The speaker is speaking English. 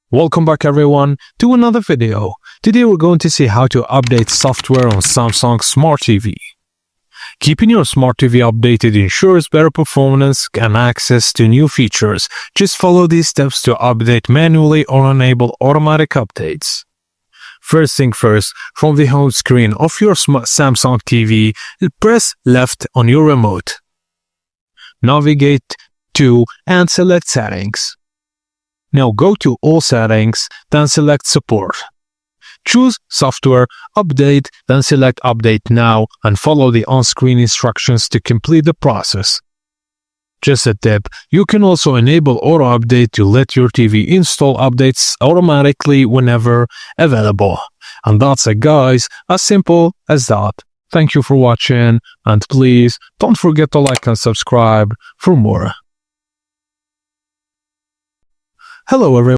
Welcome back everyone to another video. Today we're going to see how to update software on Samsung Smart TV. Keeping your Smart TV updated ensures better performance and access to new features. Just follow these steps to update manually or enable automatic updates. First thing first, from the home screen of your Samsung TV, press left on your remote. Navigate to and select Settings. Now go to All Settings, then select Support. Choose Software, Update, then select Update Now and follow the on-screen instructions to complete the process. Just a tip, you can also enable Auto Update to let your TV install updates automatically whenever available. And that's it guys, as simple as that. Thank you for watching and please don't forget to like and subscribe for more. Hello everyone.